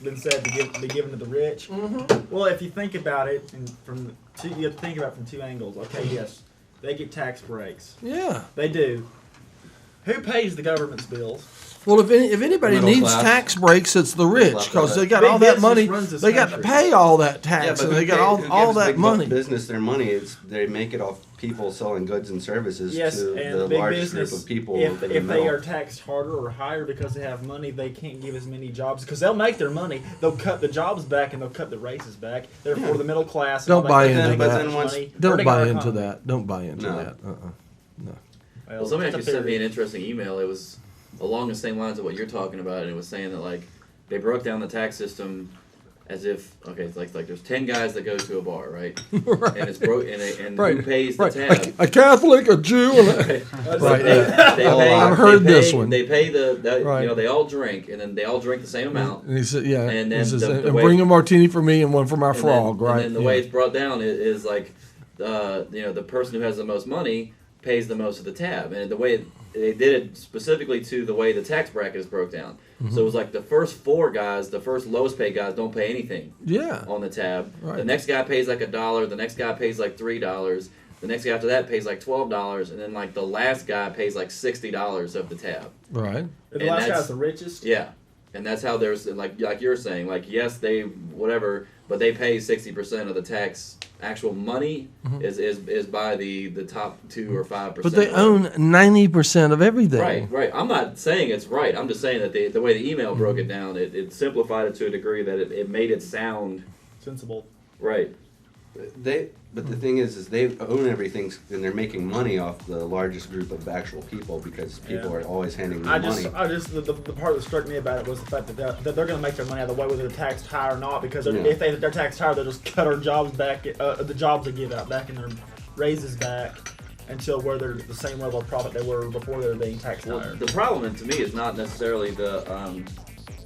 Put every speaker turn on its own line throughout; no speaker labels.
been said to be given to the rich. Mm-hmm. Well, if you think about it, you have to think about it from two angles. Okay, yes, they get tax breaks.
Yeah,
they do. Who pays the government's bills?
Well, if anybody needs tax breaks, it's the rich because they got all that money. They got to pay all that tax, and they got all that money.
Business, their money, they make it off people selling goods and services to the largest group of people.
If they are taxed harder or higher because they have money, they can't give as many jobs because they'll make their money. They'll cut the jobs back and they'll cut the raises back. Therefore, the middle class.
Don't buy into that. Don't buy into that. Don't buy into that. No.
Well, somebody actually sent me an interesting email. It was along the same lines of what you're talking about, and it was saying that like they broke down the tax system as if it's like there's 10 guys that go to a bar, right? Right. And it's broke, and who pays the tab?
A Catholic, a Jew, and I've heard this one.
They pay they all drink, and then they all drink the same amount.
And he said, and then and bring a martini for me and one for my frog, right?
And then the way it's brought down is like the person who has the most money pays the most of the tab, and the way they did it specifically to the way the tax bracket is broke down. Mm-hmm. So it was like the first 4 guys, the first lowest paid guys, don't pay anything. On the tab. Right. The next guy pays like $1. The next guy pays like $3. The next guy after that pays like $12, and then like the last guy pays like $60 of the tab.
Right.
The last guy's the richest.
Yeah, and that's how there's like you're saying, like yes they whatever, but they pay 60% of the tax. Actual money is by the top 2 or 5%.
But they own 90% of everything.
Right. I'm not saying it's right. I'm just saying that the way the email broke it down, it simplified it to a degree that it made it sound
sensible.
Right.
But the thing is they own everything, and they're making money off the largest group of actual people because people are always handing them money.
The part that struck me about it was the fact that they're going to make their money out of the way whether they're taxed high or not, because if they're taxed high, they'll just cut our jobs back, the jobs they give out back and their raises back until where they're the same level of profit they were before they were being taxed higher.
The problem to me is not necessarily the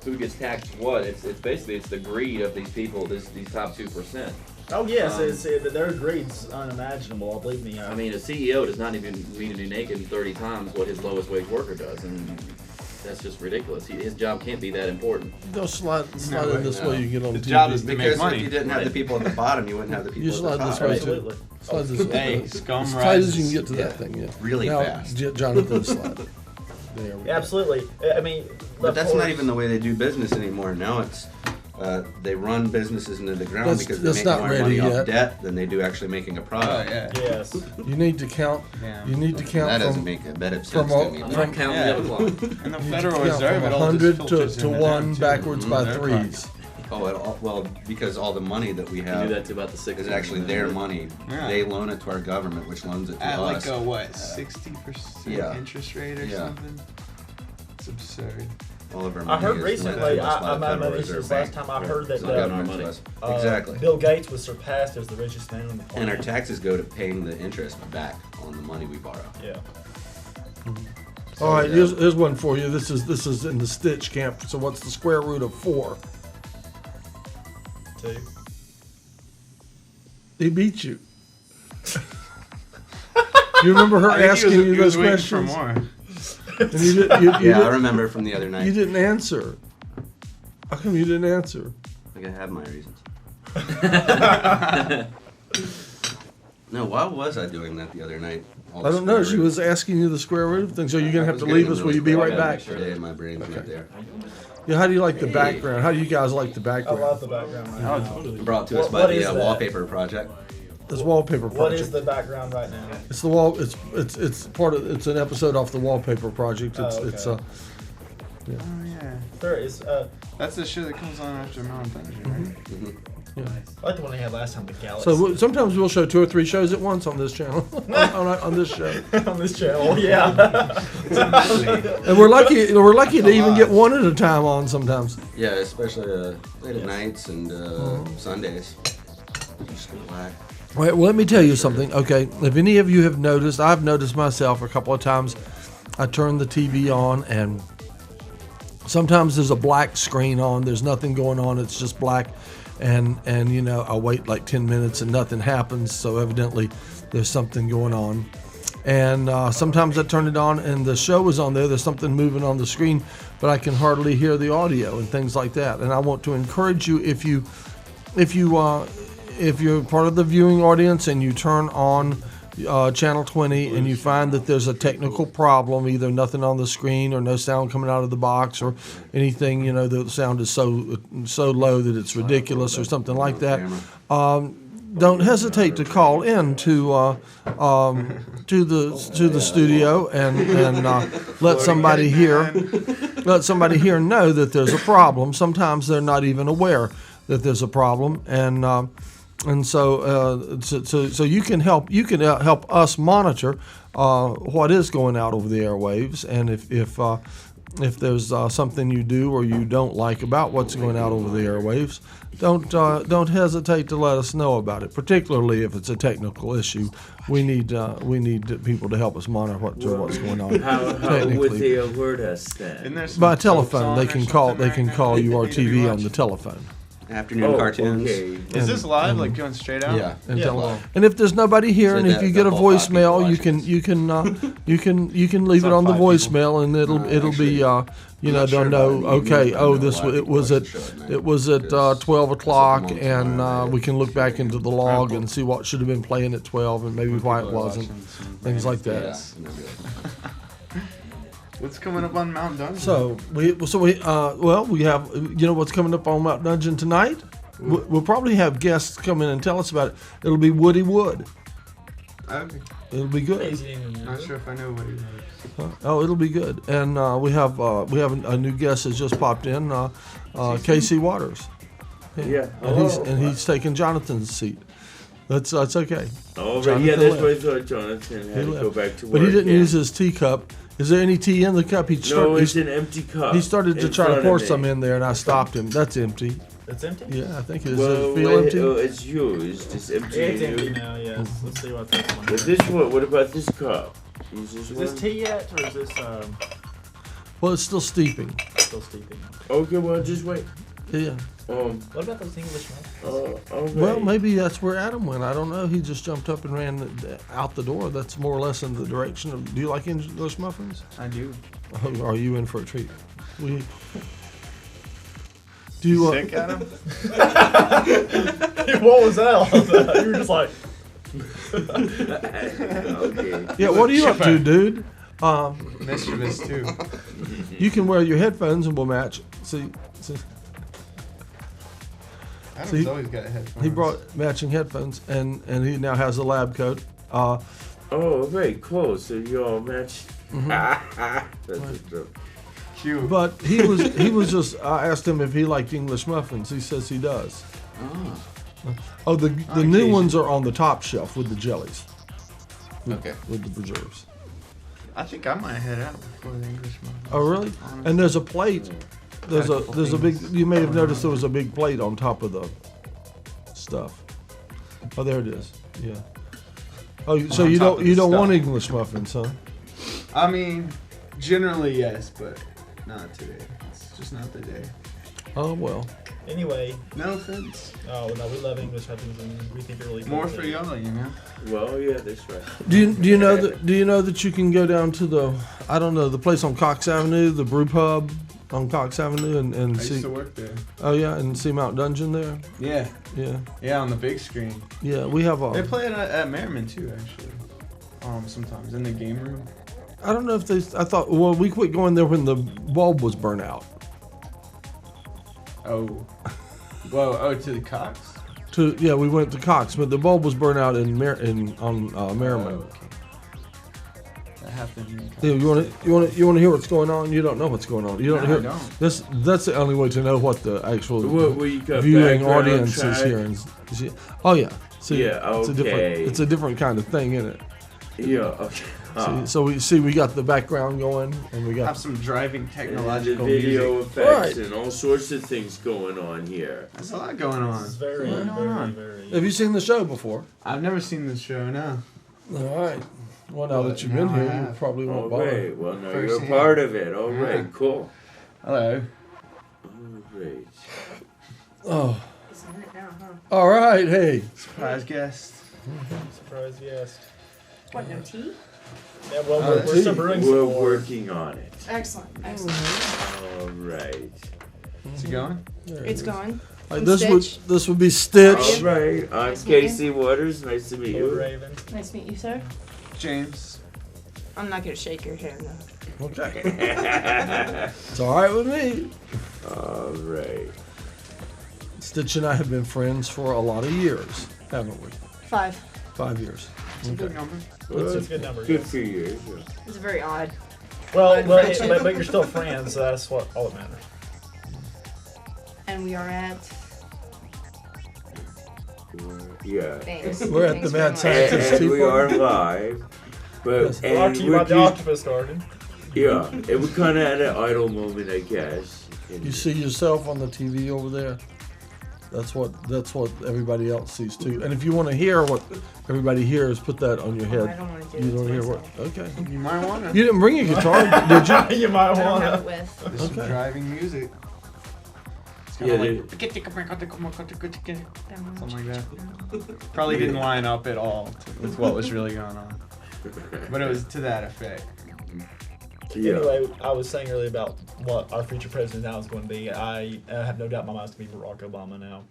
who gets taxed what. It's basically the greed of these people, these top 2%.
Oh yes, their greed's unimaginable. Believe me.
I mean, a CEO does not even need to be making 30 times what his lowest wage worker does, and that's just ridiculous. His job can't be that important.
They'll slide in this way. You get on
the
TV.
Job is to make money. If you didn't have the people at the bottom, you wouldn't have the people at the top.
You slide this way too. Slide this way.
Hey,
scum as tight as you can get to that thing. Yeah.
Really fast.
Jonathan, slide it.
There we go. Absolutely. I mean,
but that's not even the way they do business anymore. Now it's. They run businesses into the ground because they make more money off debt than they do actually making a product.
Yes.
You need to count. Yeah. You need to count.
That doesn't make a bit of sense to me.
I'm counting the clock.
And the Federal Reserve,
from 100 to 1 backwards by 3s.
Well, because all the money that we have
do that to about the 60s
is actually their money. Yeah. They loan it to our government, which loans it to us.
At like a 60% interest rate or something? It's absurd.
All of our
money I heard recently, I might have mentioned this last time, I heard that
exactly.
Bill Gates was surpassed as the richest man on the planet.
And our taxes go to paying the interest back on the money we borrow.
Yeah.
So, all right, here's one for you. This is in the Stitch camp. So what's the square root of 4?
2.
He beat you. You remember her asking you those questions?
For more.
And you
I remember from the other night.
You didn't answer. How come you didn't answer?
I have my reasons. No, why was I doing that the other night?
I don't know. She was asking you the square root of things. So you're going to have to leave us. Will you be right back?
Today my brain's not there.
Yeah, how do you like the background? How do you guys like the background?
I love the background right now.
Brought to us by the Wallpaper Project.
This Wallpaper Project.
What is the background right now?
It's the wall. It's part of. It's an episode off the Wallpaper Project. It's
yeah.
Oh yeah. There is.
That's the show that comes on after Mountain, right?
Mm-hmm. Yeah.
I like the one they had last time, the Galaxy.
So sometimes we'll show 2 or 3 shows at once on this channel. on this show.
On this channel, yeah.
And we're lucky to even get one at a time on sometimes.
Yeah, especially late at nights and Sundays. Just go black.
All right, well, let me tell you something. Okay, if any of you have noticed, I've noticed myself a couple of times. I turn the TV on, and sometimes there's a black screen on. There's nothing going on. It's just black, and I wait like 10 minutes and nothing happens. So evidently, there's something going on. And sometimes I turn it on and the show is on there. There's something moving on the screen, but I can hardly hear the audio and things like that. And I want to encourage you, if you're part of the viewing audience and you turn on channel 20 and you find that there's a technical problem, either nothing on the screen or no sound coming out of the box or anything, the sound is so low that it's ridiculous or something like that. Don't hesitate to call in to the studio and let somebody here know that there's a problem. Sometimes they're not even aware that there's a problem, and so you can help us monitor what is going out over the airwaves, and if there's something you do or you don't like about what's going out over the airwaves, don't hesitate to let us know about it. Particularly if it's a technical issue, we need people to help us monitor what's going on.
How would they alert us then?
By telephone, they can call URTV on the telephone.
Afternoon cartoons.
Okay. Is this live, like going straight out?
Yeah.
And if there's nobody here,
So
and if you get a voicemail, you can leave it on the voicemail, and it'll be they'll know. Okay, it was at 12 o'clock, and we can look back into the log and see what should have been playing at 12, and maybe why it wasn't. Things like that.
What's coming up on Mount Dungeon?
So we have what's coming up on Mount Dungeon tonight. We'll probably have guests come in and tell us about it. It'll be Woody Wood.
Okay.
It'll be good.
Not sure if I know what he knows.
Oh, it'll be good. And we have a new guest that's just popped in, Casey Waters.
Yeah.
And he's taking Jonathan's seat. That's okay.
Oh, right. Yeah, that's why I thought Jonathan had to go back to work.
But he didn't use his teacup. Is there any tea in the cup?
It's an empty cup.
He started to try to pour some in there, and I stopped him. That's empty.
It's empty?
Yeah, I think it is.
Well,
Does it feel empty?
It's used. It's empty.
It's empty now, yes. Let's see what this one
But
is.
this one, what about this cup?
Is this tea yet, or is this
Well, it's still steeping.
still steeping?
Okay, well, just wait.
Yeah.
What about those English muffins?
Okay.
Well, maybe that's where Adam went. I don't know. He just jumped up and ran out the door. That's more or less in the direction of. Do you like English muffins?
I do.
Oh, are you in for a treat? Do
you sick, Adam?
What was that all about? You were just like.
Okay.
Yeah. What are you up to, dude?
Mischievous too.
You can wear your headphones and we'll match. See.
Adam's always got headphones.
He brought matching headphones, and he now has a lab coat.
Oh, very cool. So you all match. That's a joke.
Cute.
But he was just. I asked him if he liked English muffins. He says he does. Oh, the new ones are on the top shelf with the jellies. With the preserves.
I think I might head out before the English muffins.
Oh, really?
Honestly.
And there's a plate. There's a big. You may have noticed there was a big plate on top of the stuff. Oh, there it is. Yeah. Oh, so you don't want English muffins, huh?
I mean, generally yes, but not today. It's just not the day.
Oh well.
Anyway.
No offense.
Oh no, we love English muffins and we think they're really good.
More for y'all, you know.
Well, yeah, that's right.
Do you know that you can go down to the place on Cox Avenue, the brew pub on Cox Avenue, and
I
see.
used to work there.
Oh yeah, and see Mount Dungeon there.
Yeah.
Yeah.
Yeah, on the big screen.
Yeah, we have
They play it at Merriman too, actually. Sometimes in the game room.
I don't know if they. I thought. Well, we quit going there when the bulb was burnt out.
Oh. Whoa. Oh, to the Cox.
We went to Cox, but the bulb was burnt out on Merriman.
Oh, okay. That happened.
Yeah, you want to hear what's going on? You don't know what's going on. You don't hear.
I don't.
That's the only way to know what the actual
We got
viewing audience is hearing. Oh yeah. See,
Yeah, okay.
It's a different kind of thing, isn't it?
Yeah. Okay.
So we got the background going, and we got
have some driving technological
video
music.
effects and all sorts of things going on here.
There's a lot going on.
It's very.
Have you seen the show before?
I've never seen this show, no.
All right. Well, now that you've been
now I
here, you
have.
probably won't
All
bother.
right. Well, now you're
First
a
hand.
part of it. All right.
Yeah.
Cool.
Hello.
All right.
Oh. All right. Hey.
Surprise guest.
Surprise, yes.
What, no tea?
Yeah, well, we're still brewing some
We're
more.
working on it.
Excellent.
All right.
Is he going?
It's going.
Like
I'm
this
Stitch.
would be Stitch.
All right. I'm
Nice to meet you.
Casey Waters. Nice to meet
Blue
you.
Raven.
Nice to meet you, sir.
James.
I'm not gonna shake your hand, no.
Okay. It's all right with me.
All right.
Stitch and I have been friends for a lot of years, haven't we?
5.
5 years.
It's a good number.
That's a good number.
Good for you. Yeah.
It's very odd.
Well,
Good
but,
friendship.
but you're still friends, so that's what all that matters.
And we are at.
Yeah.
Thanks.
We're at
Thanks
the Mad
very much.
Scientist.
And we are live. But
Yes.
Brought to you by the Octopus Garden.
yeah, and we kind of had an idle moment, I guess.
You see yourself on the TV over there. That's what everybody else sees too. And if you want to hear what everybody hears, put that on your
Oh, I
head.
don't want to do
You
it.
don't
to
hear what?
myself.
Okay.
You might want to.
You didn't bring a guitar, did you?
You might
I don't
want
have it
to.
with.
There's some
Okay.
driving music. It's
Yeah,
kind of something like that. Probably didn't line up at all with what was really going on, but it was to that effect.
Yeah.
Anyway, I was saying earlier about what our future president now is going to be. I have no doubt in my mind it's going to be Barack Obama now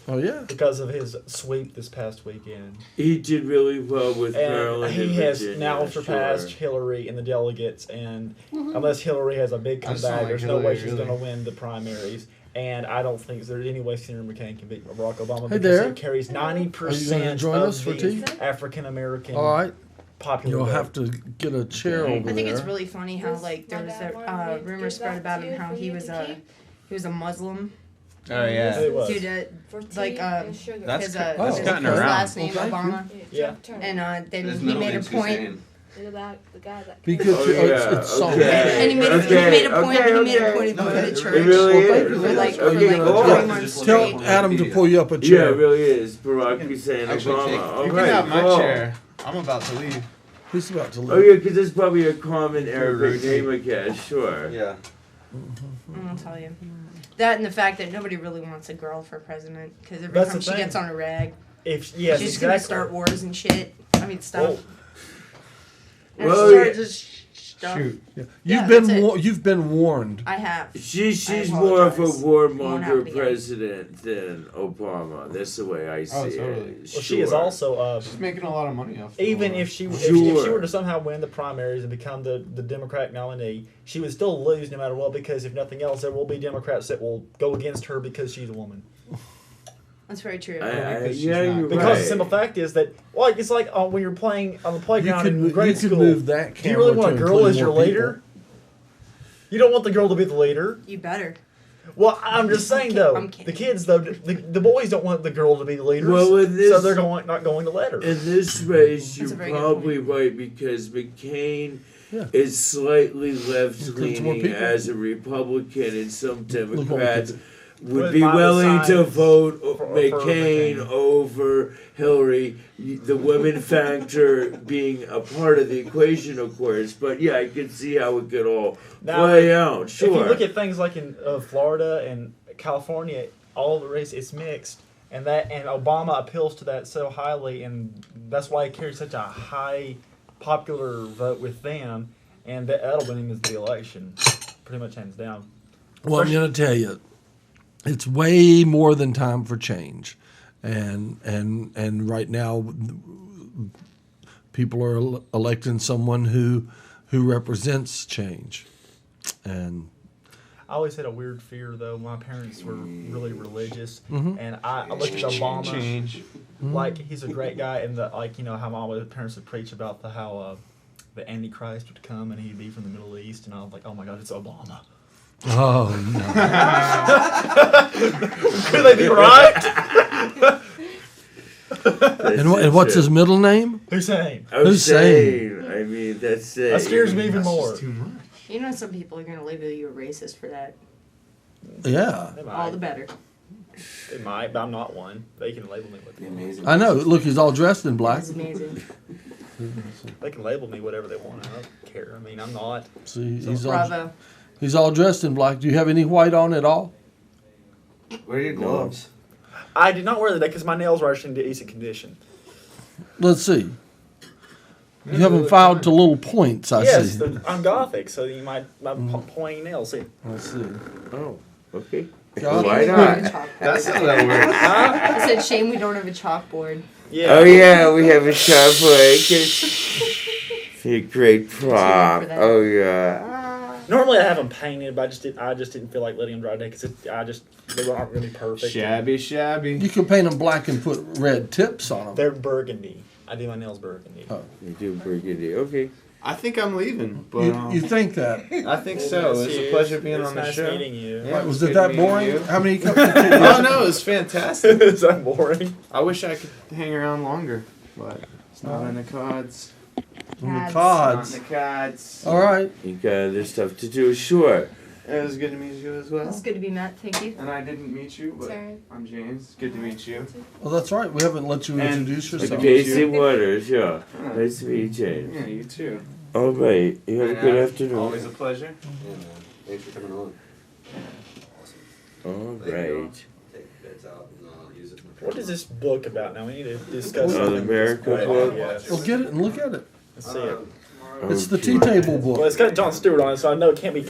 Oh yeah.
because of his sweep this past weekend.
He did really well with
And
Maryland
he
and
has
Virginia,
now surpassed
sure.
Hillary in the delegates, and unless Hillary has a big
I just don't
comeback,
like
there's no way
Hillary,
she's
really.
going to win the primaries. And I don't think there's any way Senator McCain can beat Barack Obama
Hey
because
there.
he carries 90%
Are you gonna join
of
us for
the
tea?
African American
All right.
popular
You'll
vote.
have to get a chair over
I think
there.
it's really funny how like there was a rumor spread about him how he was a Muslim
Oh yeah.
It was.
due to like
That's
his,
that's
his
gotten
his
around.
last name
Well, thank
Obama,
Yeah.
and then
His
he
middle
made a
name's
point.
Hussein.
The guy that
Because
Oh,
it's soft.
okay.
And he made a point.
Okay,
He made a
okay.
point of going to
It
church.
It really
Well, thank
is.
you.
For like
Okay, cool.
3 months
Tell
straight.
Adam to pull you up a
Yeah,
chair.
it really is. Barack Hussein
Actually,
Obama.
take-
All
You
right,
can have my
cool.
chair. I'm about to leave.
He's about to leave.
Oh yeah, because it's probably a common Arabic
rotate.
name, I guess. Sure.
Yeah.
I'll tell you. That and the fact that nobody really wants a girl for president because every
That's
time
the
she
thing.
gets on a rag,
If yes,
she's
exactly.
gonna start wars and shit. I mean stuff.
Well,
And
Well,
start
yeah.
just stuff.
Shoot.
Yeah.
Yeah, that's it.
You've been warned.
I have.
She's
I
more of a
apologize. Won't
warmonger
happen again.
president than Obama. That's the way I see
Oh, totally.
it.
well, she is
Sure.
also
She's making a lot of money off.
even
Obama.
if she
Sure.
were to somehow win the primaries and become the Democratic nominee, she would still lose no matter what because if nothing else, there will be Democrats that will go against her because she's a woman.
That's very true.
Because she's
Yeah,
not-
you're
Because
right.
the simple fact is that like it's like when you're playing on the
You
playground
could,
in grade
you could
school.
move that
Do
camera
you really want a
to
girl
include
as your
more
leader?
people.
You don't want the girl to be the leader.
You better.
Well, I'm just saying though,
I'm kidding.
the kids though, the boys don't want the girl to be the leaders,
Well, with this-
so they're not going to let her.
In this race,
That's
you're
a very good
probably right because McCain
Yeah.
is slightly
Includes more
left-leaning
people.
as a Republican, and some
more
Democrats
people.
would
With
be
my
willing to
signs
vote
for
McCain
McCain.
over Hillary. The women factor being a part of the equation, of course. But yeah, I can see how it could all
Now,
play out. Sure.
If you look at things like in Florida and California, all the race is mixed, and Obama appeals to that so highly, and that's why he carries such a high popular vote with them, and that'll win him the election, pretty much hands down.
Well, I'm going to tell you, it's way more than time for change, and right now, people are electing someone who represents change, and
I always had a weird fear though. My parents were really religious, and I looked at Obama.
change.
Like he's a great guy, and how my parents would preach about how the Antichrist would come and he'd be from the Middle East, and I was like, oh my God, it's Obama.
oh
Could they be right?
no! And what's his middle name?
Hussein.
Hussein.
I mean, that's it.
That scares me even
That's
more.
just too much.
You know, some people are gonna label you a racist for that.
Yeah,
They
All the
might,
better.
they might, but I'm not one. They can label me what
Be
they want.
amazing.
I know. Look, he's all dressed in black.
That's amazing.
They can label me whatever they want. I don't care. I mean, I'm not.
See,
So
Bravo.
he's all dressed in black. Do you have any white on at all?
Where are your gloves?
I did not wear that because my nails were actually in decent condition.
Let's see. You have them filed to little points, I
Yes,
see.
I'm Gothic, so you might pointing nails. See,
Let's see.
Oh, okay.
God.
Why
We don't have a
not?
chalkboard.
That's how that works.
I said, shame we don't have a chalkboard.
yeah.
Oh yeah, we have a chalkboard. Be a great prop.
for that.
Oh yeah.
Normally I have them painted, but I just didn't feel like letting them dry today because they aren't really perfect.
Shabby.
You could paint them black and put red tips on them.
They're burgundy. I do my nails burgundy.
Oh.
You do burgundy. Okay.
I think I'm leaving, but
You think that?
I think so. It's a pleasure being on the
nice
show.
meeting you.
Yeah,
Was
it's
it
good
that
meeting
boring?
you.
How many cups of tea?
Oh no, it was fantastic.
Is that boring?
I wish I could hang around longer, but it's not in the cards.
On the
Cads.
Not
cards.
in the cards.
All right.
You got other stuff to do. Sure.
It was good to meet you as well.
It's good to be met. Thank you.
And I didn't meet you, but
Sorry.
I'm James. Good to meet you.
Well, that's right. We haven't let you
And-
introduce
Like
yourself.
Casey Waters, yeah. Nice to meet you, James.
Yeah, you too.
All right. You have a good afternoon.
Always a pleasure.
Yeah, man. Thanks for coming on.
All
Thank you.
right.
Take the beds out and use it for the
What is this book about now? We need to discuss
Oh, the
something.
America
Right,
book?
yes.
Well, get it and look at it.
Let's see it.
It's the tea table
Well,
book.
it's got Jon Stewart on it, so I know it can't be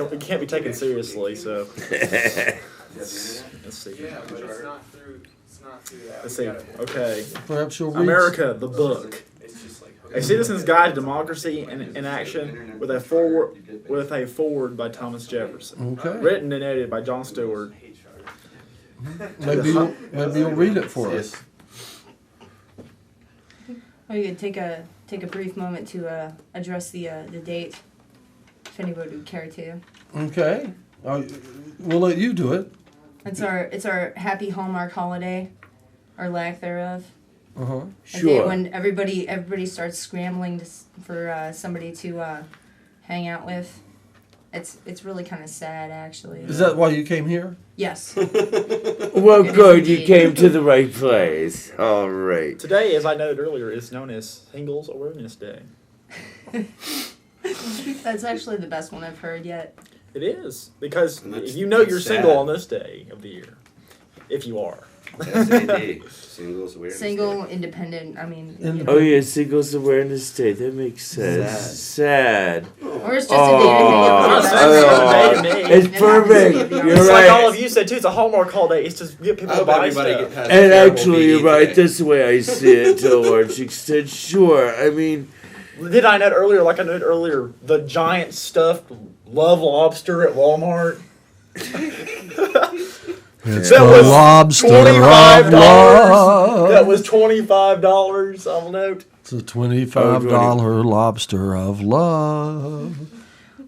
taken seriously. So let's see.
but it's not through that.
Let's see. Okay.
Perhaps you'll read.
America, the book. A Citizen's Guide to Democracy in Action with a foreword by Thomas Jefferson.
Okay.
Written and edited by Jon Stewart.
Maybe you'll read it for us.
Oh, you could take a brief moment to address the date, if anybody would care to.
Okay. We'll let you do it.
It's our happy Hallmark holiday, or lack thereof.
Uh huh.
A day
Sure.
when everybody starts scrambling for somebody to hang out with. It's really kind of sad, actually.
Is that why you came here?
Yes.
Well,
It is
good. You
indeed.
came to the right place. All right.
Today, as I noted earlier, is known as Singles Awareness Day.
That's actually the best one I've heard yet.
It is because
And that's-
you know you're
that's
single
sad.
on this day of the year, if you are.
SAD. Singles awareness.
Single,
Day.
independent. I mean,
Oh yeah, Singles Awareness Day. That makes sense. Sad.
or it's just a day to hang out
Oh,
with
it's
your
not
best
a day to
friends.
me.
It's
It happens
perfect.
to be
You're
honest.
It's
right.
like all of you said too. It's a Hallmark holiday. It's just get people
I
to
hope
buy
everybody
stuff.
has a
And
terrible
actually,
BD
you're right.
today.
That's the way I see it to a large extent. Sure. I mean,
Did I note earlier, like I noted earlier, the giant stuffed love lobster at Walmart?
It's
That
the
was
lobster of
$25.
love.
That was $25. I'll note.
It's a $25 lobster of love.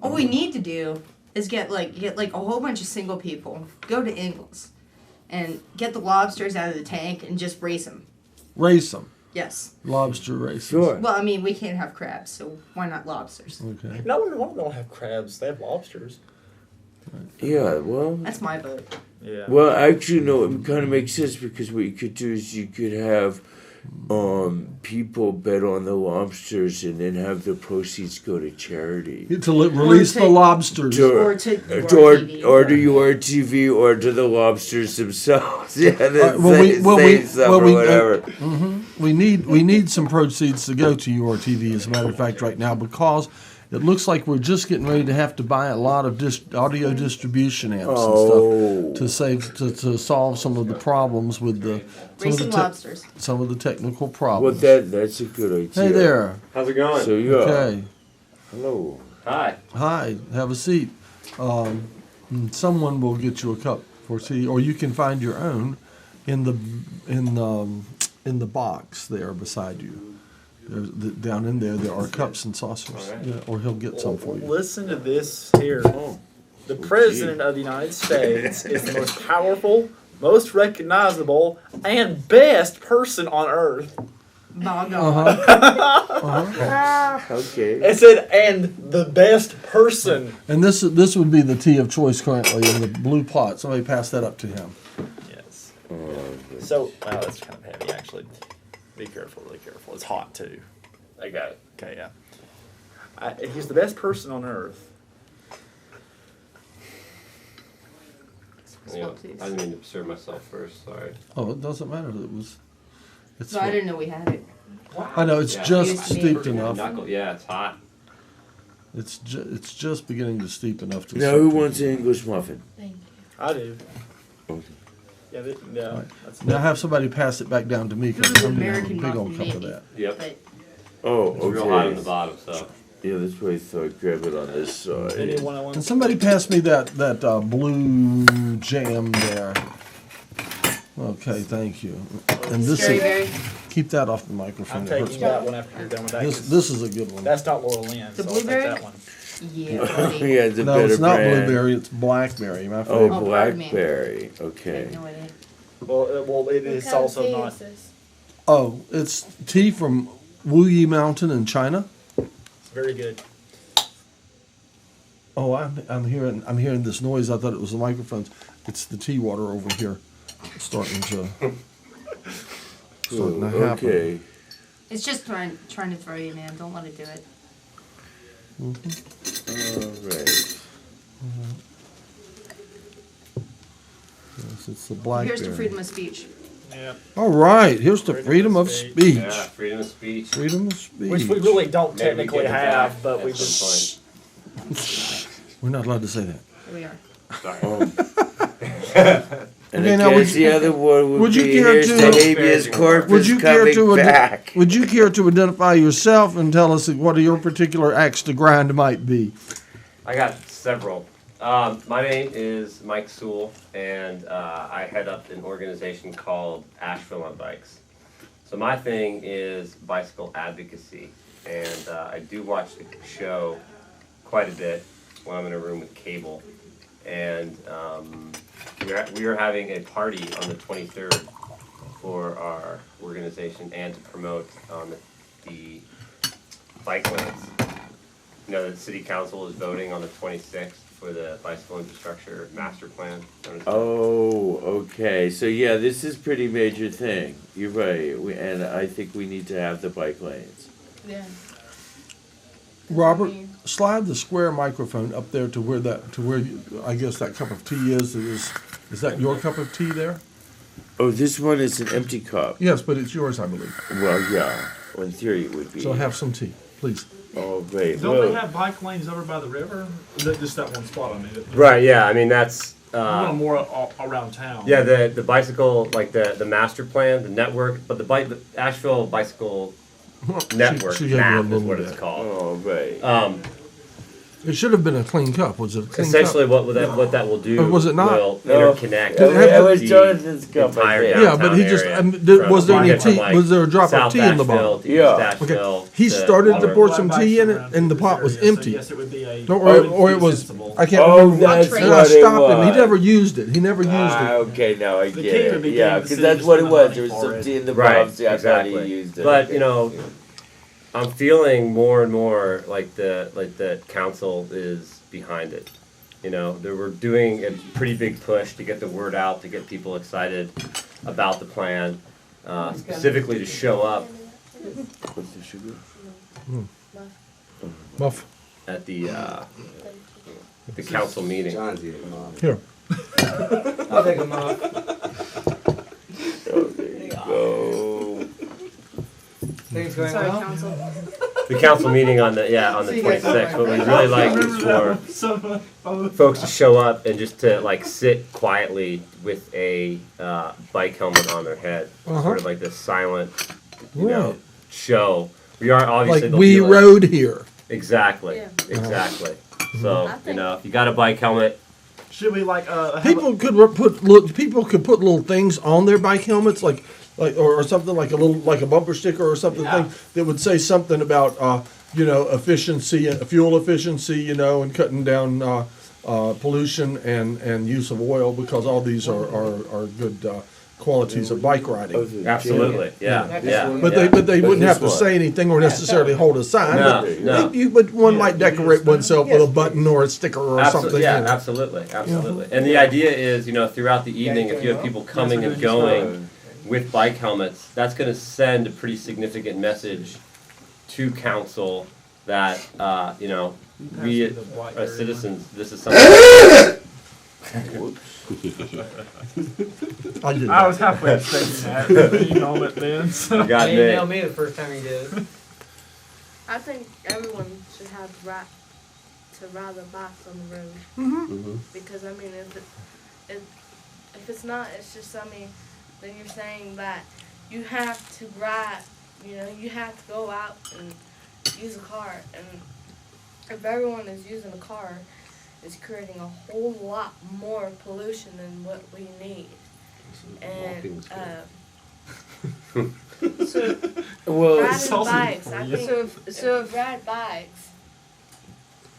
All we need to do is get like a whole bunch of single people, go to Ingles, and get the lobsters out of the tank and just race them.
Race them.
Yes.
Lobster races.
sure.
Well, I mean, we can't have crabs, so why not lobsters?
Okay.
No, one don't have crabs. They have lobsters.
Yeah. Well.
That's my vote.
Yeah.
Well, actually, no. It kind of makes sense because what you could do is you could have people bet on the lobsters and then have the proceeds go to charity.
Release the lobsters.
Or to URTV.
Or to URTV or to the lobsters themselves. Yeah,
Well, we-
save some or whatever.
We need some proceeds to go to URTV, as a matter of fact, right now, because it looks like we're just getting ready to have to buy a lot of audio distribution amps and stuff to solve some of the problems with
Racing lobsters.
some of the technical
Well,
problems.
that's a good idea.
Hey there.
How's it going?
So, yeah.
Okay.
Hello.
Hi.
Hi. Have a seat. Someone will get you a cup for tea, or you can find your own in the box there beside you. Down in there are cups and saucers.
All right.
Yeah, or he'll get some for you.
Listen to this here. The President of the United States is the most powerful, most recognizable, and best person on earth.
Bog
Okay.
It said, and the best person.
And this would be the tea of choice currently in the blue pot. Somebody pass that up to him.
Yes. So, wow, that's kind of heavy, actually. Be careful, really careful. It's hot, too. I got it. Okay, yeah. He's the best person on earth.
Smell, please.
I didn't mean to serve myself first. Sorry.
Oh, it doesn't matter.
So I didn't know we had it.
I know it's just
Used to be.
steeped enough.
Yeah, it's hot.
It's just beginning to steep enough to.
Now, who wants an English muffin?
I do.
Okay.
Yeah, that's
Now have somebody pass it back down to me
This
because
is
I'm gonna have a
American
big old
muffin,
cup of
maybe.
that.
Yep.
But
Oh,
It's real hot on the
okay.
bottom, so.
Yeah, that's why I thought grab it on this side.
anyone I want.
And somebody pass me that blue jam there. Okay, thank you. And this
Scary
is,
Berry.
keep that off the microphone.
I'm
It hurts
taking
my-
that one after you're done with that. 'cause
This is a good one.
that's not Laurel Lynn.
The
so I'll take
blueberry?
that one.
Yeah, buddy.
Yeah, it's a
No,
better
it's not
brand.
blueberry. It's blackberry. My
Oh,
favorite.
Oh, pardon me.
blackberry.
I
Okay.
have no idea.
Well, it is also not.
Oh, it's tea from Wuyi Mountain in China.
It's very good.
Oh, I'm hearing this noise. I thought it was the microphones. It's the tea water over here, starting to happen.
Okay.
It's just trying to throw you, man. Don't let it do it.
All right.
Yes, it's the blackberry.
Here's to freedom of speech.
Yeah.
All right, here's the freedom of speech.
Yeah, freedom of speech.
Freedom of speech.
Which we really don't
Maybe we
technically
get it
have,
back
but we
at
just.
some
We're not allowed to say that.
Here we are.
And
Okay,
I
now
guess the other one
would you
be
care
here's
to-
the habeas corpus
Would you care
coming
to
back.
would you care to identify yourself and tell us what your particular axe to grind might be?
I got several. My name is Mike Sewell, and I head up an organization called ASHEVILLE on Bikes. So my thing is bicycle advocacy, and I do watch the show quite a bit when I'm in a room with cable. And we are having a party on the 23rd for our organization and to promote the bike lanes. You know, the city council is voting on the 26th for the bicycle infrastructure master plan.
Oh, okay. So yeah, this is pretty major thing. You're right. And I think we need to have the bike lanes.
Yeah.
Robert, slide the square microphone up there to where I guess that cup of tea is. Is that your cup of tea there?
Oh, this one is an empty cup.
Yes, but it's yours, I believe.
Well, yeah. Well, in theory, it would be.
So have some tea, please.
Oh, great.
Don't
Well,
they have bike lanes over by the river? Is that just that one spot? I mean,
Right, yeah, I mean, that's,
more around town.
yeah, the bicycle, like the master plan, the network, but the Asheville Bicycle Network
she gave me a
map is
little
what
bit.
it's called.
oh, right.
It should have been a clean cup. Was it a clean
Essentially,
cup?
what that will do
Or was it not?
will
No.
interconnect
It was
the
Jonathan's cup, I
entire
think.
downtown
Yeah, but he just
area
was
from-
there any
from,
tea?
like,
Was there a drop
South
of tea in the
Asheville
bottle?
to East
Yeah.
Asheville
Okay, he
to
started to
other-
pour some tea in it, and the pot was empty.
Yes, it would be a.
Don't worry, or it was. I can't
Oh,
remember.
that's
what
And I
it
stopped him. He
was.
never used it. He never used it.
Okay, now I
The
get
key would
it.
be
Yeah,
getting the
because
city
that's
to
what it
spend the
was.
money
There was
for
some
it.
tea in the
Right,
box. Yeah, I thought
exactly.
he used it.
But
Okay.
you know, I'm feeling more and more like the council is behind it. You know, we're doing a pretty big push to get the word out, to get people excited about the plan, specifically to show up
What's the sugar?
Muff.
at the council meeting.
John's eating them off.
Here.
I'll take them off.
Oh, there you go.
Things going
Sorry,
well?
council.
The council meeting on the 26th. What we really like is for folks to show up and just to like sit quietly with a bike helmet on their head, sort of like this silent,
Right.
show. We are obviously
Like
they'll
we
be like-
rode here.
Exactly, exactly. So if you got a bike helmet,
Should we like have
People could people could put little things on their bike helmets, like or something like a bumper sticker or something thing that would say something about efficiency and fuel efficiency, and cutting down pollution and use of oil, because all these are good qualities of bike riding.
absolutely, yeah.
But they wouldn't have to
this
say anything or necessarily hold a sign.
No,
But one might decorate oneself with a button or a sticker or something.
Yeah, absolutely. And the idea is, throughout the evening, if you have people coming and going with bike helmets, that's going to send a pretty significant message to council that we as citizens, this is something
I was halfway expecting that. You know it then. So.
You got
He
me.
emailed me the first time he did.
I think everyone should have the right to ride their bikes on the road.
Mm-hmm.
Because, I mean, if it's not, it's just, I mean, then you're saying that you have to ride, you know, you have to go out and use a car. And if everyone is using a car, it's creating a whole lot more pollution than what we need. And, so
Well,
riding bikes, I think
So
if you ride bikes,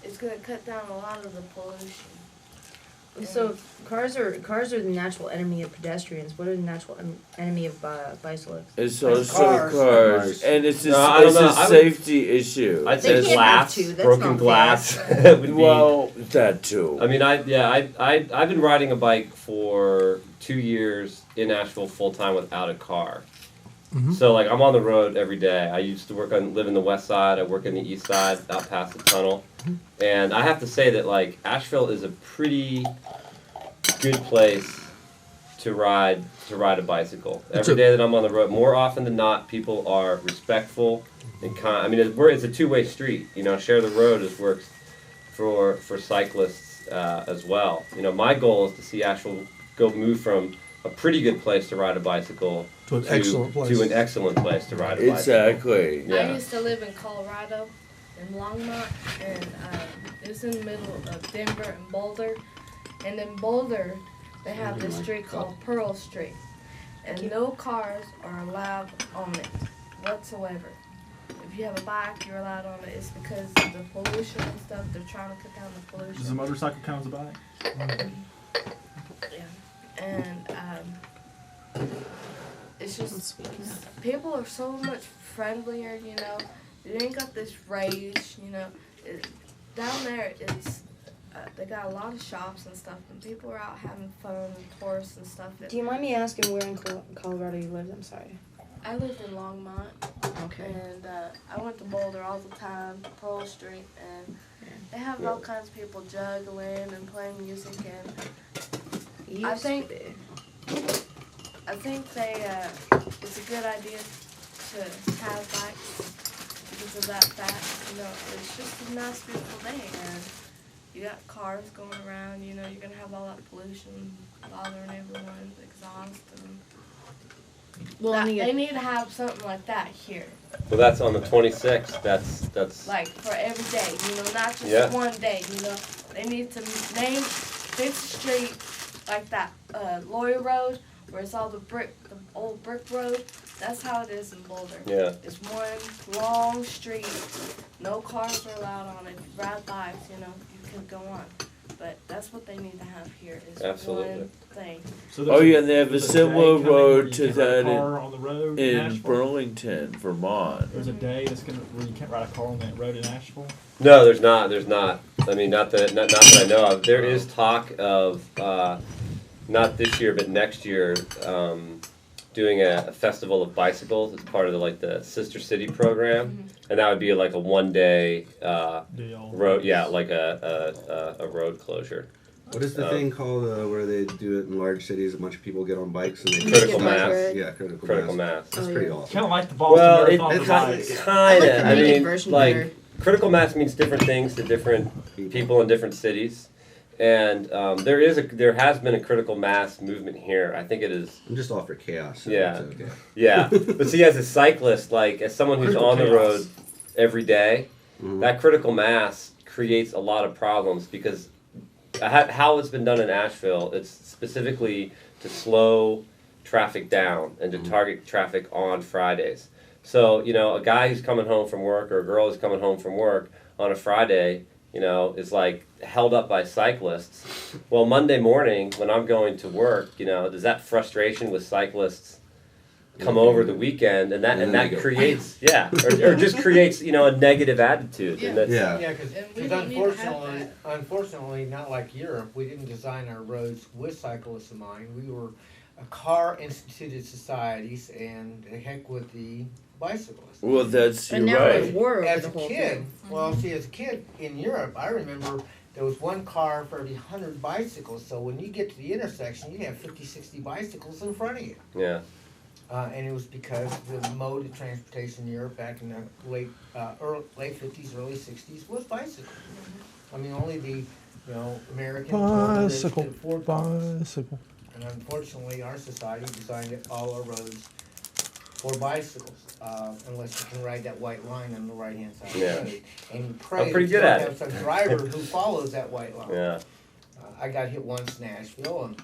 it's going to cut down a lot of the pollution.
So cars are the natural enemy of pedestrians. What are the natural enemy of bicyclists?
it's also
cars.
cars, and it's a,
No, I don't
it's
know.
a
I would-
safety issue.
I'd
They
say
can't
glass,
have to. That's
broken
not
glass.
fair.
would be,
Well, that too.
I mean, I've been riding a bike for 2 years in Asheville full time without a car. So like I'm on the road every day. I used to live in the west side. I work in the east side, out past the tunnel, and I have to say that like Asheville is a pretty good place to ride a bicycle. Every day that I'm on the road, more often than not, people are respectful and kind. I mean, it's a two-way street. You know, share the road works for cyclists as well. You know, my goal is to see Asheville move from a pretty good place to ride a bicycle
To an excellent place.
to an excellent place to ride a bicycle.
Exactly.
I
Yeah.
used to live in Colorado, in Longmont, and it was in the middle of Denver and Boulder. And in Boulder, they have this street called Pearl Street, and no cars are allowed on it whatsoever. If you have a bike, you're allowed on it. It's because of the pollution and stuff. They're trying to cut down the pollution.
Does a motorcycle count as a bike?
Yeah. And it's just people are so much friendlier, you know. You ain't got this rage, you know. Down there, it's they got a lot of shops and stuff, and people are out having fun and tourists and stuff.
Do you mind me asking where in Colorado you lived? I'm sorry.
I lived in Longmont,
Okay.
and I went to Boulder all the time, Pearl Street, and they have all kinds of people juggling and playing music, and I think it's a good idea to have bikes because of that fact. You know, it's just a nice, beautiful day, and you got cars going around. You know, you're gonna have all that pollution bothering everyone, the exhaust, and they need to have something like that here.
Well, that's on the 26th. That's
Like for every day, you know, not just one day. You know, they need to fix the street like that Lawyer Road, where it's all the old brick road. That's how it is in Boulder.
Yeah.
It's one long street. No cars are allowed on it. Ride bikes, you know, you can go on. But that's what they need to have here is
Absolutely.
one thing.
So
Oh yeah, and they have a
there's
similar
day coming where
road
you
to
can't ride a
that
car on the road in
in
Asheville?
Burlington, Vermont.
There's a day where you can't ride a car on that road in Asheville.
No, there's not. There's not. I mean, not that I know of. There is talk of not this year, but next year, doing a festival of bicycles. It's part of the Sister City program, and that would be like a 1 day
Deal.
road. Yeah, like a road closure.
What is the thing called where they do it in large cities? A bunch of people get on bikes and they
Critical mass.
Yeah, critical
Critical
mass.
mass.
That's pretty awesome.
Kind of like the Boston
Well,
Marathon for
it's
bikes.
kind
I
of.
like the
I
naked
mean,
version
like
better.
critical mass means different things to different people in different cities, and there has been a critical mass movement here. I think it is.
I'm just all for chaos. So
Yeah.
it's okay.
Yeah, but see, as a cyclist, like as someone who's
Critical
on the
chaos.
road every day,
Mhm.
that critical mass creates a lot of problems because how it's been done in Asheville, it's specifically to slow traffic down and to target traffic on Fridays. So, you know, a guy who's coming home from work or a girl who's coming home from work on a Friday, you know, is like held up by cyclists. Well, Monday morning when I'm going to work, you know, does that frustration with cyclists come over the weekend and
then they
that
go,
creates or just creates, you know, a negative attitude. And that's,
Yeah.
Yeah, because
And we don't need to have
unfortunately, not like Europe, we didn't design our roads with cyclists in mind. We were a car-instituted societies, and the heck with the bicyclists.
Well, that's
But
you're
now
right.
it's war over
As
the
a
whole
kid,
thing.
well, see, as a kid in Europe, I remember there was one car for every 100 bicycles. So when you get to the intersection, you have 50, 60 bicycles in front of you.
Yeah.
And it was because the mode of transportation in Europe back in the late 50s, early 60s was bicycle. I mean, only the American
bicycle,
could afford cars.
bicycle.
And unfortunately, our society designed all our roads for bicycles, unless you can ride that white line on the right-hand side of the road. And you pray that you don't have some driver who follows that white line.
Yeah.
I got hit once in Asheville, and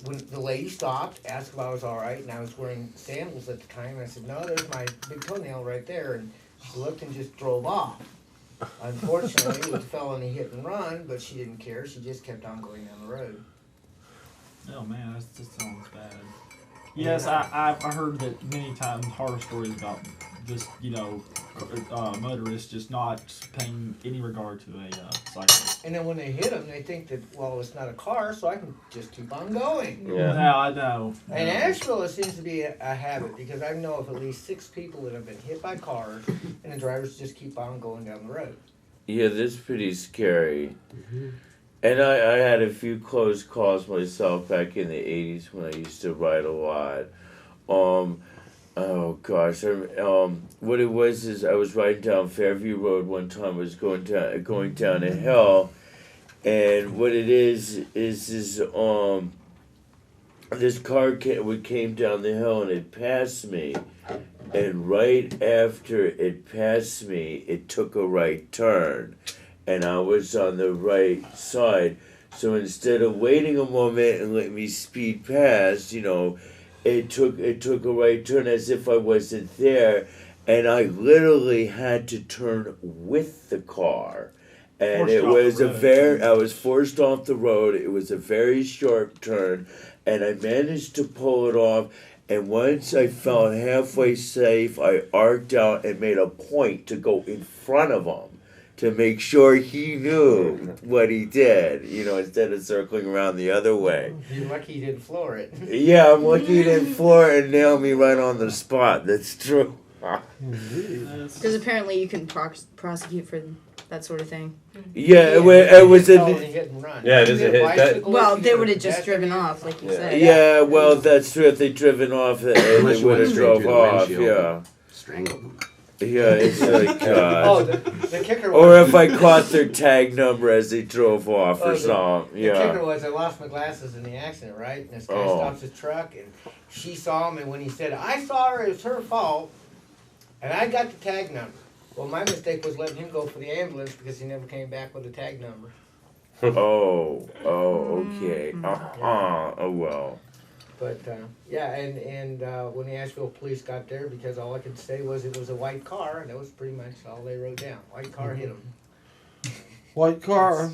when the lady stopped, asked if I was all right, and I was wearing sandals at the time, I said, no, there's my big toenail right there, and she looked and just drove off. Unfortunately, it was a felony hit and run, but she didn't care. She just kept on going down the road.
Oh man, that sounds bad. Yes, I've heard that many times, horror stories about just motorists just not paying any regard to a cyclist.
And then when they hit them, they think that, well, it's not a car, so I can just keep on going.
Yeah.
No, I know.
In Asheville, it seems to be a habit, because I know of at least 6 people that have been hit by cars, and the drivers just keep on going down the road.
Yeah, that's pretty scary. Mm-hmm. And I had a few close calls myself back in the 80s when I used to ride a lot. Oh gosh, what it was is I was riding down Fairview Road one time. I was going down a hill, and what it is this car came down the hill and it passed me, and right after it passed me, it took a right turn, and I was on the right side. So instead of waiting a moment and let me speed past, it took a right turn as if I wasn't there, and I literally had to turn with the car. And I was forced off the road. It was a very sharp turn, and I managed to pull it off. And once I felt halfway safe, I arced out and made a point to go in front of him to make sure he knew what he did, instead of circling around the other way.
You're lucky you didn't floor it.
Yeah, I'm lucky he didn't floor it and nail me right on the spot. That's true.
Because apparently you can prosecute for that sort of thing.
Yeah, it was a
hit and run.
Yeah, it is a hit.
Well, they would have just driven off, like you said.
Yeah, well, that's true. If they'd driven off, they would have drove off. Yeah.
Strangled them.
Yeah, it's like God.
Oh, the kicker was...
Or if I caught their tag number as they drove off or something. Yeah.
The kicker was I lost my glasses in the accident, right? And this guy stops his truck, and she saw him, and when he said, I saw her, it was her fault, and I got the tag number. Well, my mistake was letting him go for the ambulance because he never came back with the tag number.
Okay. Oh, well.
But, and when the Asheville police got there, because all I could say was it was a white car, and that was pretty much all they wrote down. White car hit him.
White car.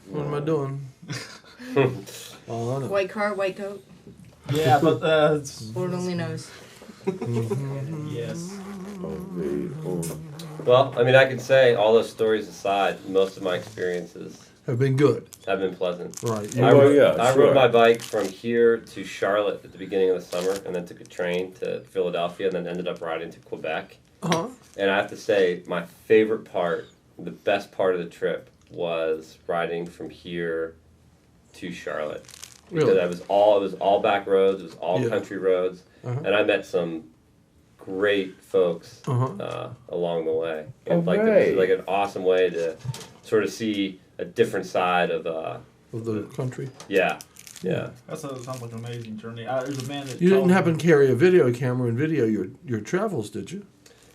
What am I doing?
White car, white coat.
Yeah, but
Lord only knows.
Yes.
Well, I mean, I can say, all those stories aside, most of my experiences
have been good.
Have been pleasant.
Right.
I rode my bike from here to Charlotte at the beginning of the summer, and then took a train to Philadelphia, and then ended up riding to Quebec.
Uh-huh.
And I have to say, my favorite part, the best part of the trip, was riding from here to Charlotte. Because
Really?
it was all back roads, it was all country roads, and I met some great folks along the way. And it was like an awesome way to sort of see a different side of
the country.
Yeah.
That sounds like an amazing journey. There's a man that
You didn't happen to carry a video camera and video your travels, did you?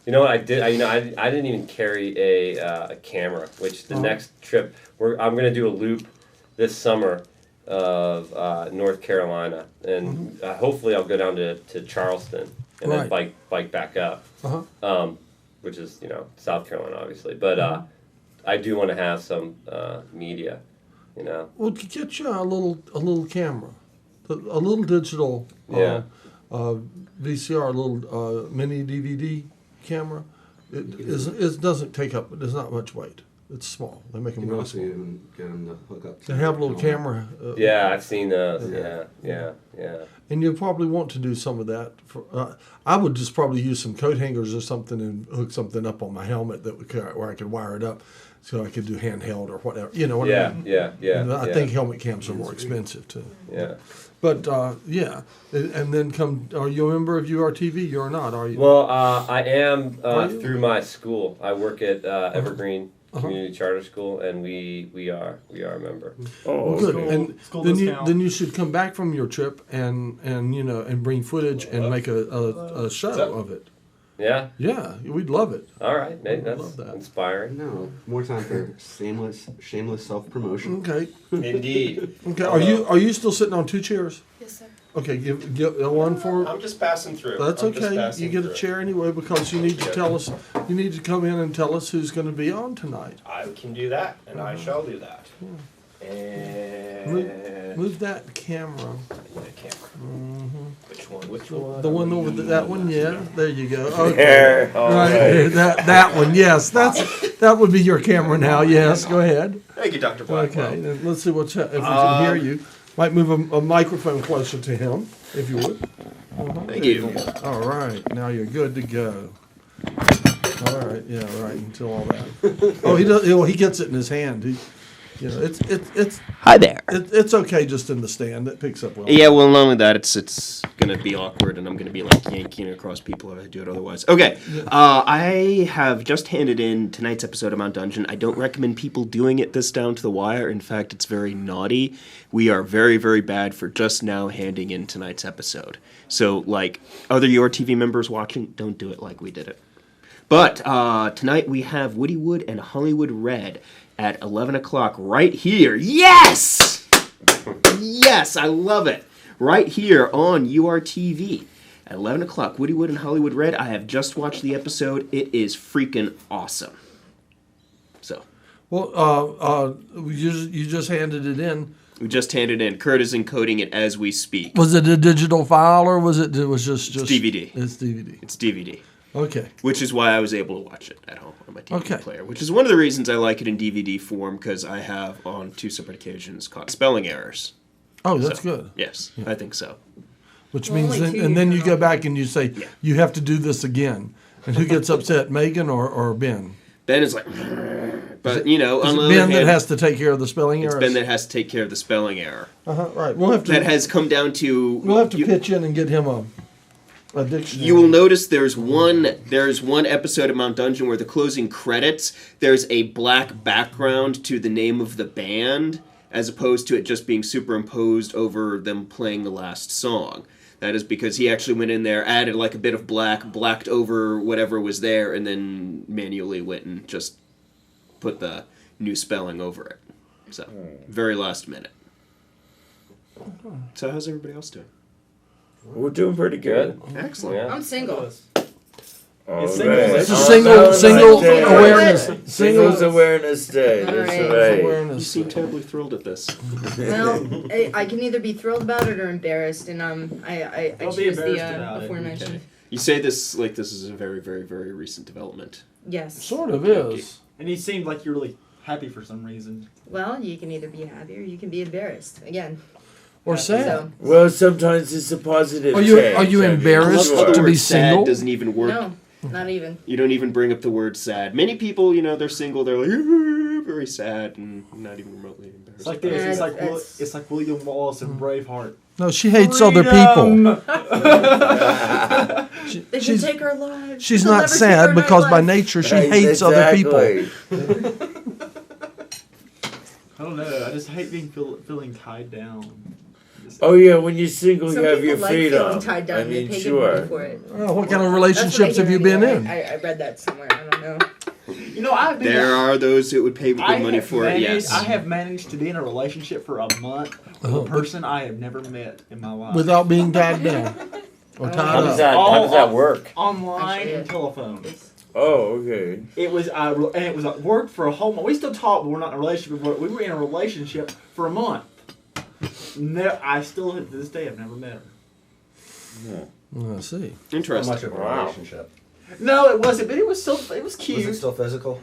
You know what I did? I didn't even carry a camera. Which the next trip I'm going to do a loop this summer of North Carolina, and hopefully I'll go down to Charleston and then bike back up, which is South Carolina obviously, but I do want to have some media,
Well, get you a little camera, a little digital VCR, a little mini DVD camera. It doesn't take up. There's not much weight. It's small. They make them really small.
Get them to hook up.
They have a little camera.
I've seen those. Yeah.
And you probably want to do some of that. I would just probably use some coat hangers or something and hook something up on my helmet where I could wire it up. so I could do handheld or whatever. You know what I mean?
Yeah.
I think helmet cams are more expensive too.
Yeah.
But yeah, and then are you a member of URTV? You're not, are you?
Well, I am through my school. I work at Evergreen Community Charter School, and we are a member.
Oh, good. And then you should come back from your trip and bring footage and make a show of it.
Yeah?
Yeah, we'd love it.
All right, maybe that's inspiring.
No, more time for shameless self-promotion.
Okay.
Indeed.
Okay, are you still sitting on 2 chairs?
Yes, sir.
Okay, give one for.
I'm just passing through.
That's okay. You get a chair anyway because you need to tell us. You need to come in and tell us who's going to be on tonight.
I can do that, and I shall do that. And
move that camera.
the camera.
Mm-hmm.
Which one?
The one over that one. Yeah, there you go. Okay.
There,
right. That one. Yes, that would be your camera now. Yes, go ahead.
Thank you, Dr. Blackwell.
Okay, then let's see if we can hear you. Might move a microphone closer to him, if you would.
Thank you.
All right, now you're good to go. All right, yeah, right, until all that. Oh, he does. He gets it in his hand. It's.
Hi there.
It's okay just in the stand. It picks up well.
Yeah, well, not only that, it's gonna be awkward, and I'm gonna be like yanking across people if I do it otherwise. Okay, I have just handed in tonight's episode of Mount Dungeon. I don't recommend people doing it this down to the wire. In fact, it's very naughty. We are very, very bad for just now handing in tonight's episode. So, like, other URTV members watching, don't do it like we did it. But tonight we have Woody Wood and Hollywood Red at 11 o'clock right here. Yes! Yes, I love it. Right here on URTV at 11 o'clock. Woody Wood and Hollywood Red. I have just watched the episode. It is freaking awesome. So.
Well, you just handed it in.
We just handed it in. Kurt is encoding it as we speak.
Was it a digital file or was it just
DVD?
It's DVD.
It's DVD.
Okay.
Which is why I was able to watch it at home on my DVD player. Which is one of the reasons I like it in DVD form, because I have, on 2 separate occasions, caught spelling errors.
Oh, that's good.
Yes, I think so.
Which means, then you go back and you say, you have to do this again. And who gets upset, Megan or Ben?
Ben is like, but you know,
on the other hand, Ben that has to take care of the spelling error.
It's Ben that has to take care of the spelling error.
Right. We'll have to.
That has come down to.
We'll have to pitch in and get him a dictionary.
You will notice there's one episode of Mount Dungeon where the closing credits, there's a black background to the name of the band, as opposed to it just being superimposed over them playing the last song. That is because he actually went in there, added like a bit of blacked over whatever was there, and then manually went and just put the new spelling over it. So, very last minute. So how's everybody else doing?
We're doing pretty good.
Excellent.
Yeah. I'm single.
It's a single awareness.
Singles Awareness Day. That's right.
You seem terribly thrilled at this.
Well, I can either be thrilled about it or embarrassed, and I choose the aforementioned.
Okay. You say this like this is a very, very, very recent development.
Yes.
Sort of is.
And you seemed like you're really happy for some reason.
Well, you can either be happy or you can be embarrassed. Again.
Or sad.
So.
Well, sometimes it's a positive change.
Are you embarrassed to be single?
Doesn't even work.
No. Not even.
You don't even bring up the word sad. Many people, they're single. They're like very sad and not even remotely embarrassed.
It's like this. It's like William Wallace and Braveheart.
No, she hates other people.
They can take our lives.
She's not sad because by nature she hates other people.
I don't know. I just hate feeling tied down.
Oh yeah, when you're single,
Some
you have your
like
freedom.
Tied down,
I mean,
they pay
sure.
money for it.
Oh, what kind of relationships have you been in?
I read that somewhere. I don't know.
There are those who would pay good money for it. Yes,
I have managed to be in a relationship for a month with a person I have never met in my life
without being tied down or tied
How does
up.
that work?
Online and telephone.
Oh, okay.
It was worked for a whole month. We still talk, but we're not in a relationship. We were in a relationship for a month. I still, to this day, have never met her.
Yeah. I see.
Interesting.
How much of a relationship?
No, it wasn't, but it was cute.
Was it still physical?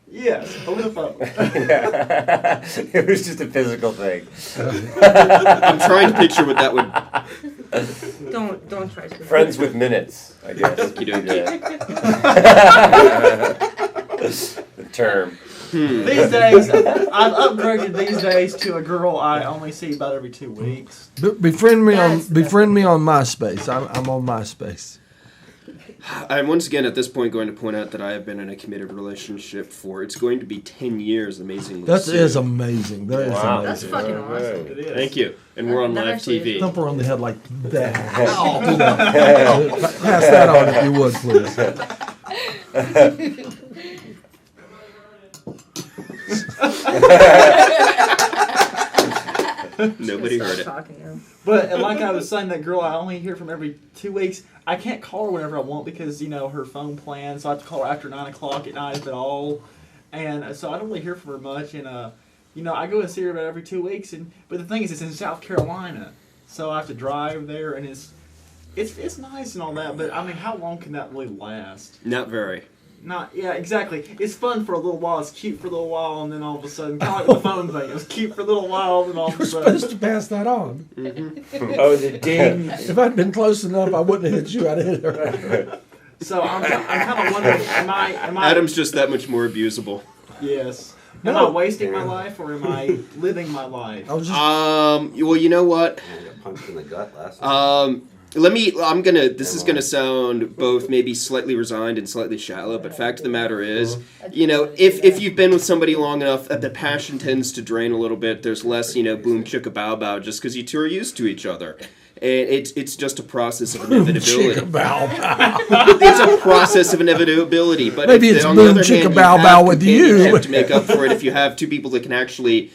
Yes, over the phone.
It was just a physical thing.
I'm trying to picture what that would.
Don't try to.
Friends with minutes, I guess.
Okey-dokey.
The term.
These days, I've upgraded these days to a girl I only see about every 2 weeks.
Befriend me on MySpace. I'm on MySpace.
I'm once again at this point going to point out that I have been in a committed relationship for it's going to be 10 years. Amazingly,
that is amazing. That is
wow.
amazing.
That's fucking awesome.
It is.
Thank you, and we're on live TV.
Thump her on the head like that. Pass that on if you would, please.
Nobody heard it.
But like I was saying, that girl I only hear from every 2 weeks. I can't call her whenever I want because her phone plan. So I have to call her after 9 o'clock at night if at all. And so I don't really hear from her much. And I go and see her about every 2 weeks. But the thing is, it's in South Carolina, so I have to drive there, and it's nice and all that. But I mean, how long can that really last?
Not very.
Yeah, exactly. It's fun for a little while. It's cute for a little while, and then all of a sudden, kind of like the phone thing. It was cute for a little while, and then all of a sudden.
You're supposed to pass that on.
Mm-hmm.
Oh, the ding.
If I'd been close enough, I wouldn't have hit you. I'd hit her.
So I'm kind of wondering, am I?
Adam's just that much more abusable.
Yes. Am I wasting my life, or am I living my life?
Well, you know what?
I got punched in the gut last night.
This is gonna sound both maybe slightly resigned and slightly shallow, but fact of the matter is, if you've been with somebody long enough, the passion tends to drain a little bit. There's less, boom chicka bow bow, just because you two are used to each other. And it's just a process of inevitability.
Chicka bow bow.
It's a process of inevitability. But
maybe it's boom chicka bow bow with you
to make up for it. If you have two people that can actually,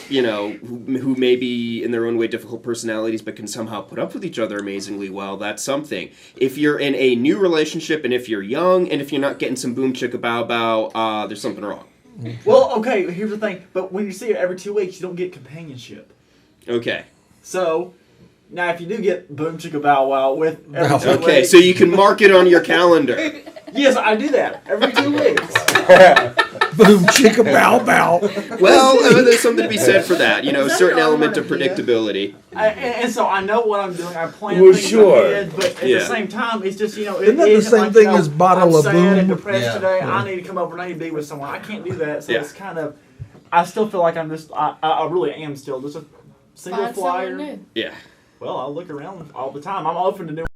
who may be in their own way difficult personalities, but can somehow put up with each other amazingly well, that's something. If you're in a new relationship, and if you're young, and if you're not getting some boom chicka bow bow, there's something wrong.
Well, okay. Here's the thing. But when you see it every 2 weeks, you don't get companionship.
Okay.
So. Now, if you do get boom chicka bow wow with every 2
okay,
weeks,
so you can mark it on your calendar.
Yes, I do that every 2 weeks.
Boom chicka bow bow.
Well, there's something to be said for that. A certain element of predictability.
And so I know what I'm doing. I plan things ahead, but at the same time, it's just
Isn't that the same thing as bottle of
I'm
boom?
sad and depressed today. I need to come over and I need to be with someone. I can't do that. So it's kind of. I still feel like I'm just. I really am still just a single flyer.
Yeah.
Well, I look around all the time. I'm open to new